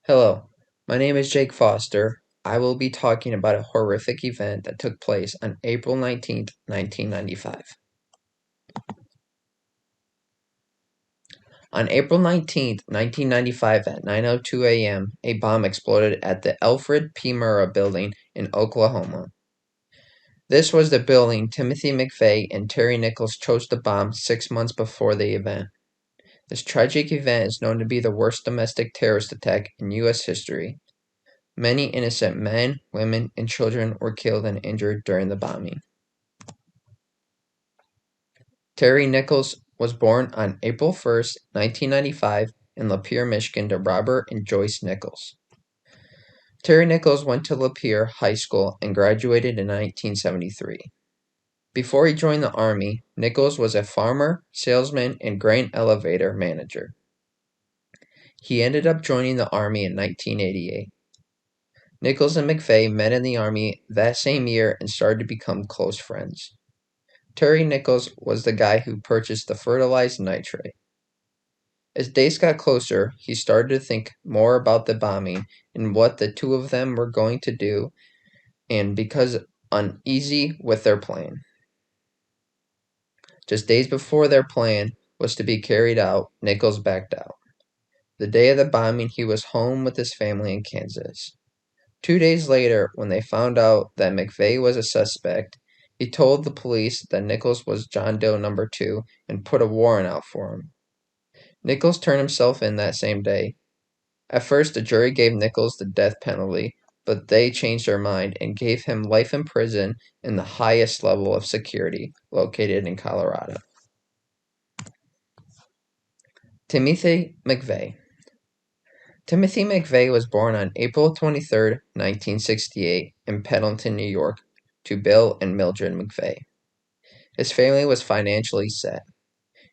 Hello, my name is Jake Foster. I will be talking about a horrific event that took place on April 19th, 1995. On April 19th, 1995 at 9:02 a.m., a bomb exploded at the Alfred P. Murrah building in Oklahoma. This was the building Timothy McVeigh and Terry Nichols chose to bomb 6 months before the event. This tragic event is known to be the worst domestic terrorist attack in U.S. history. Many innocent men, women, and children were killed and injured during the bombing. Terry Nichols was born on April 1st, 1995, in Lapeer, Michigan to Robert and Joyce Nichols. Terry Nichols went to Lapeer High School and graduated in 1973. Before he joined the Army, Nichols was a farmer, salesman, and grain elevator manager. He ended up joining the Army in 1988. Nichols and McVeigh met in the Army that same year and started to become close friends. Terry Nichols was the guy who purchased the fertilized nitrate. As days got closer, he started to think more about the bombing and what the two of them were going to do, and because uneasy with their plan. Just days before their plan was to be carried out, Nichols backed out. The day of the bombing, he was home with his family in Kansas. 2 days later, when they found out that McVeigh was a suspect, he told the police that Nichols was John Doe number 2 and put a warrant out for him. Nichols turned himself in that same day. At first, the jury gave Nichols the death penalty, but they changed their mind and gave him life in prison in the highest level of security, located in Colorado. Timothy McVeigh. Timothy McVeigh was born on April 23rd, 1968, in Pendleton, New York, to Bill and Mildred McVeigh. His family was financially set,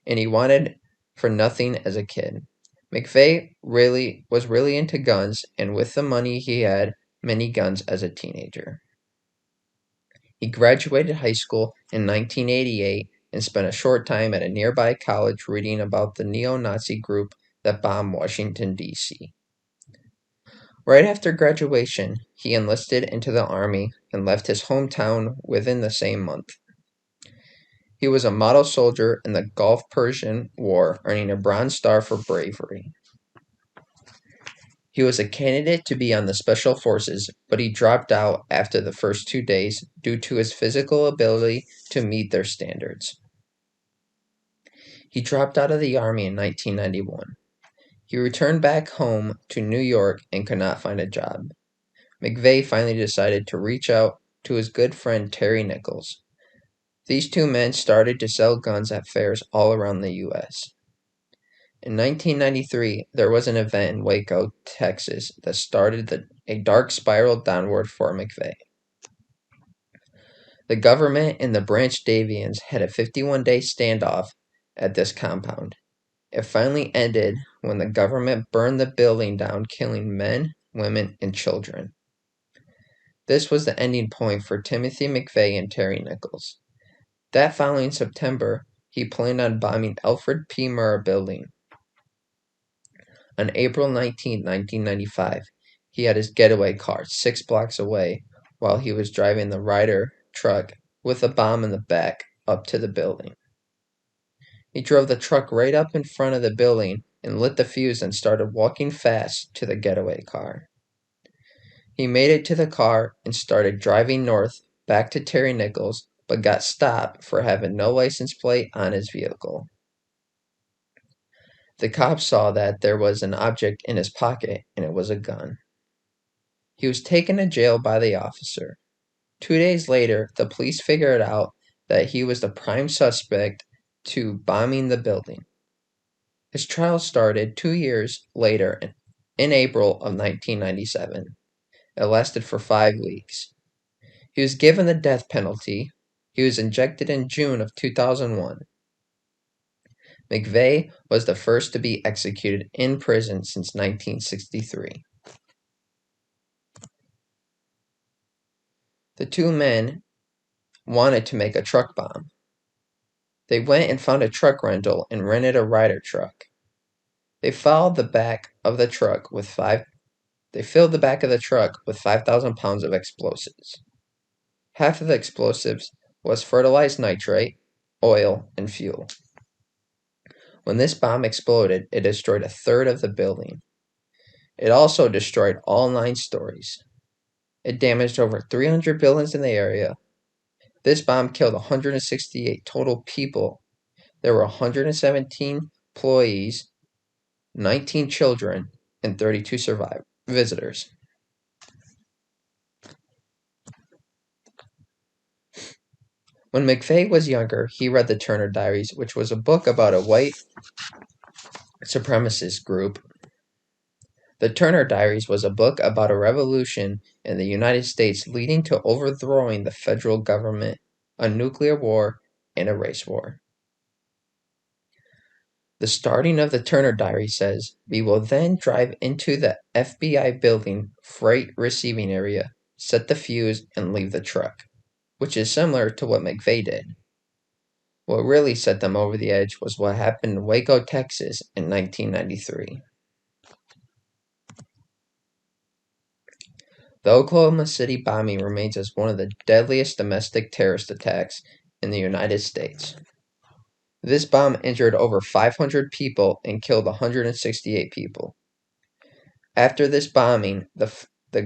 and he wanted for nothing as a kid. McVeigh was really into guns, and with the money he had many guns as a teenager. He graduated high school in 1988 and spent a short time at a nearby college reading about the neo-Nazi group that bombed Washington, D.C. Right after graduation, he enlisted into the Army and left his hometown within the same month. He was a model soldier in the Gulf-Persian War, earning a Bronze Star for bravery. He was a candidate to be on the Special Forces, but he dropped out after the first 2 days due to his physical ability to meet their standards. He dropped out of the Army in 1991. He returned back home to New York and could not find a job. McVeigh finally decided to reach out to his good friend Terry Nichols. These two men started to sell guns at fairs all around the U.S. In 1993, there was an event in Waco, Texas that started a dark spiral downward for McVeigh. The government and the Branch Davidians had a 51-day standoff at this compound. It finally ended when the government burned the building down, killing men, women, and children. This was the ending point for Timothy McVeigh and Terry Nichols. That following September, he planned on bombing Alfred P. Murrah building. On April 19th, 1995, he had his getaway car 6 blocks away while he was driving the Ryder truck with a bomb in the back up to the building. He drove the truck right up in front of the building and lit the fuse and started walking fast to the getaway car. He made it to the car and started driving north back to Terry Nichols, but got stopped for having no license plate on his vehicle. The cops saw that there was an object in his pocket and it was a gun. He was taken to jail by the officer. 2 days later, the police figured out that he was the prime suspect to bombing the building. His trial started 2 years later in April of 1997. It lasted for 5 weeks. He was given the death penalty. He was injected in June of 2001. McVeigh was the first to be executed in prison since 1963. The two men wanted to make a truck bomb. They went and found a truck rental and rented a Ryder truck. They followed the back of the truck with 5 They filled the back of the truck with 5,000 pounds of explosives. Half of the explosives was fertilized nitrate, oil, and fuel. When this bomb exploded, it destroyed a third of the building. It also destroyed all 9 stories. It damaged over 300 buildings in the area. This bomb killed 168 total people. There were 117 employees, 19 children, and 32 visitors. When McVeigh was younger, he read the Turner Diaries, which was a book about a white supremacist group. The Turner Diaries was a book about a revolution in the United States leading to overthrowing the federal government, a nuclear war, and a race war. The starting of the Turner Diary says, "We will then drive into the FBI building freight receiving area, set the fuse, and leave the truck," which is similar to what McVeigh did. What really set them over the edge was what happened in Waco, Texas in 1993. The Oklahoma City bombing remains as one of the deadliest domestic terrorist attacks in the United States. This bomb injured over 500 people and killed 168 people. After this bombing, the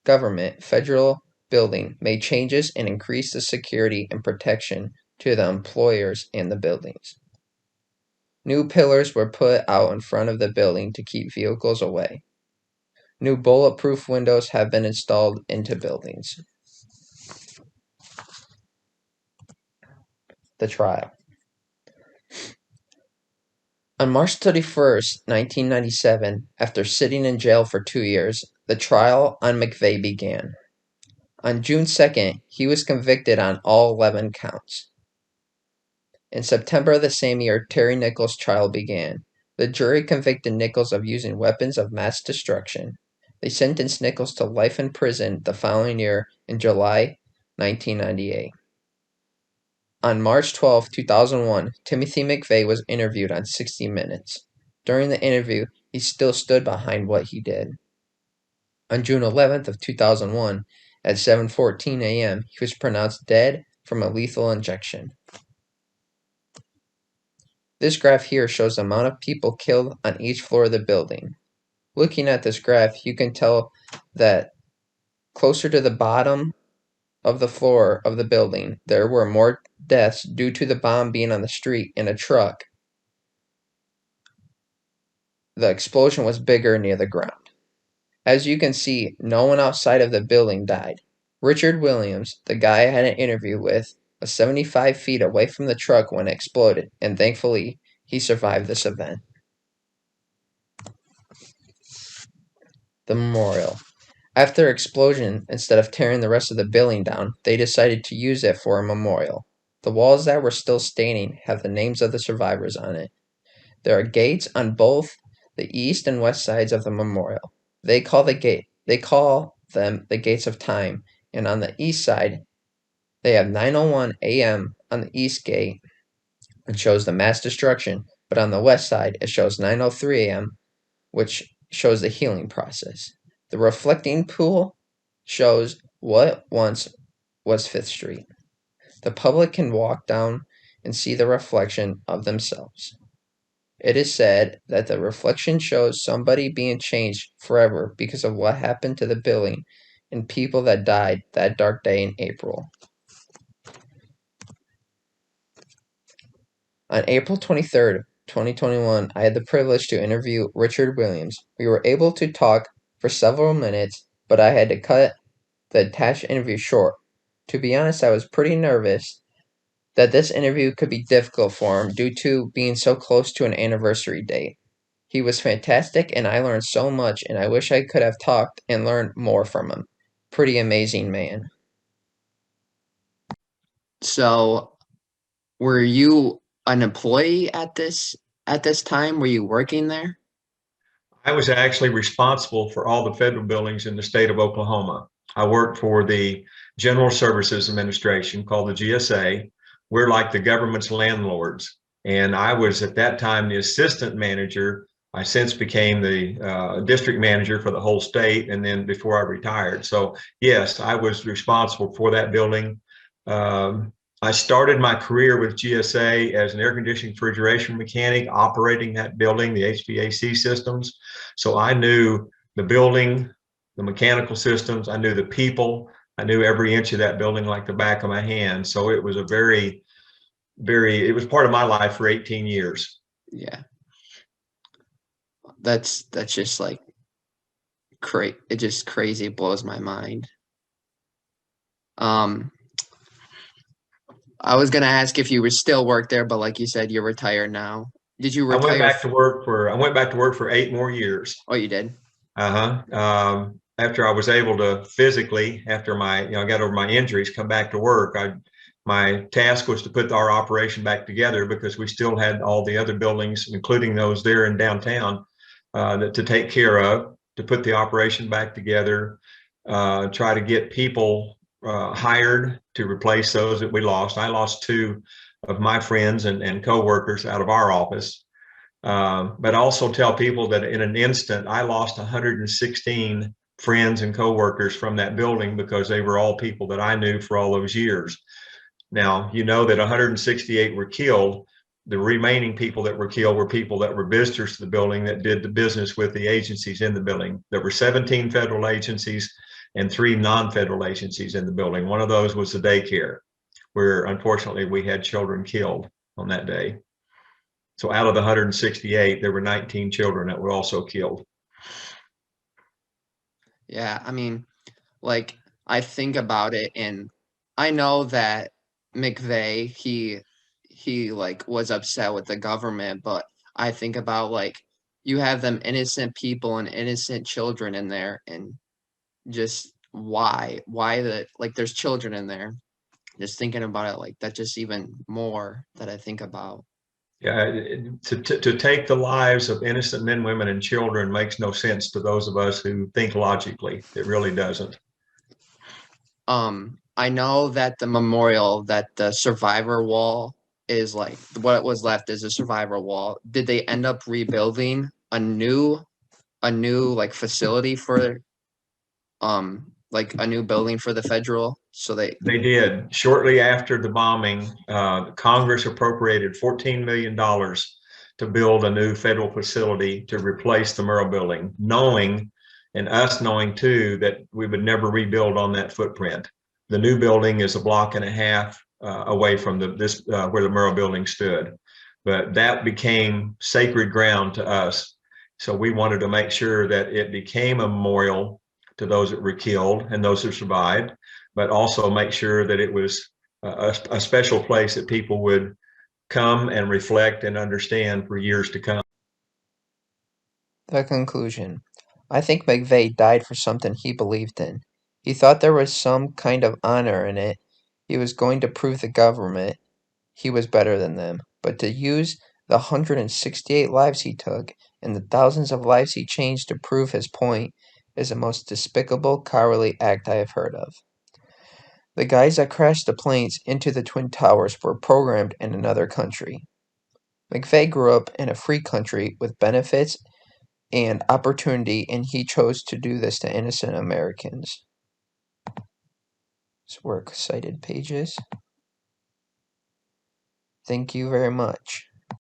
government federal building made changes and increased the security and protection to the employers and the buildings. New pillars were put out in front of the building to keep vehicles away. New bulletproof windows have been installed into buildings. The trial. On March 31st, 1997, after sitting in jail for 2 years, the trial on McVeigh began. On June 2nd, he was convicted on all 11 counts. In September of the same year, Terry Nichols' trial began. The jury convicted Nichols of using weapons of mass destruction. They sentenced Nichols to life in prison the following year in July 1998. On March 12, 2001, Timothy McVeigh was interviewed on 60 Minutes. During the interview, he still stood behind what he did. On June 11th of 2001, at 7:14 a.m., he was pronounced dead from a lethal injection. This graph here shows the amount of people killed on each floor of the building. Looking at this graph, you can tell that closer to the bottom of the floor of the building, there were more deaths due to the bomb being on the street in a truck. The explosion was bigger near the ground. As you can see, no one outside of the building died. Richard Williams, the guy I had an interview with, was 75 feet away from the truck when it exploded, and thankfully, he survived this event. The memorial. After the explosion, instead of tearing the rest of the building down, they decided to use it for a memorial. The walls that were still standing have the names of the survivors on it. There are gates on both the east and west sides of the memorial. They call them the gates of time, and on the east side, they have 9:01 a.m. on the east gate, which shows the mass destruction, but on the west side, it shows 9:03 a.m., which shows the healing process. The reflecting pool shows what once was 5th Street. The public can walk down and see the reflection of themselves. It is said that the reflection shows somebody being changed forever because of what happened to the building and people that died that dark day in April. On April 23rd, 2021, I had the privilege to interview Richard Williams. We were able to talk for several minutes, but I had to cut the attached interview short. To be honest, I was pretty nervous that this interview could be difficult for him due to being so close to an anniversary date. He was fantastic and I learned so much, and I wish I could have talked and learned more from him. Pretty amazing man. So, were you an employee at this time? Were you working there? I was actually responsible for all the federal buildings in the state of Oklahoma. I worked for the General Services Administration, called the GSA. We're like the government's landlords. And I was at that time the assistant manager I since became the district manager for the whole state, and then before I retired. So yes, I was responsible for that building. I started my career with GSA as an air conditioning refrigeration mechanic operating that building, the HVAC systems. So I knew the building, the mechanical systems, I knew the people, I knew every inch of that building like the back of my hand. So it was a it was part of my life for 18 years. Yeah. That's just like it just crazy blows my mind. Um, I was gonna ask if you were still work there, but like you said, you're retired now. Did you retire? I went back to work for 8 more years. Oh, you did? Uh-huh. After I was able to physically, after I got over my injuries, come back to work, my task was to put our operation back together because we still had all the other buildings, including those there in downtown, to take care of, to put the operation back together, try to get people hired to replace those that we lost. I lost two of my friends and coworkers out of our office. But also tell people that in an instant, I lost 116 friends and coworkers from that building because they were all people that I knew for all those years. Now, you know that 168 were killed. The remaining people that were killed were people that were visitors to the building that did the business with the agencies in the building. There were 17 federal agencies and 3 non-federal agencies in the building. One of those was the daycare, where unfortunately we had children killed on that day. So out of the 168, there were 19 children that were also killed. Yeah, I mean, like I think about it, and I know that McVeigh, he like was upset with the government, but I think about like you have them innocent people and innocent children in there, and just why the like there's children in there. Just thinking about it like that, just even more that I think about. Yeah, to take the lives of innocent men, women, and children makes no sense to those of us who think logically. It really doesn't. I know that the memorial, that the survivor wall is like what was left is a survivor wall. Did they end up rebuilding a new like facility for like a new building for the federal? So they They did. Shortly after the bombing, Congress appropriated $14 million to build a new federal facility to replace the Murrah building, knowing, and us knowing too, that we would never rebuild on that footprint. The new building is a block and a half away from where the Murrah building stood. But that became sacred ground to us. So we wanted to make sure that it became a memorial to those that were killed and those who survived, but also make sure that it was a special place that people would come and reflect and understand for years to come. The conclusion. I think McVeigh died for something he believed in. He thought there was some kind of honor in it. He was going to prove the government he was better than them. But to use the 168 lives he took and the thousands of lives he changed to prove his point is the most despicable, cowardly act I have heard of. The guys that crashed the planes into the Twin Towers were programmed in another country. McVeigh grew up in a free country with benefits and opportunity, and he chose to do this to innocent Americans. So, works cited pages. Thank you very much.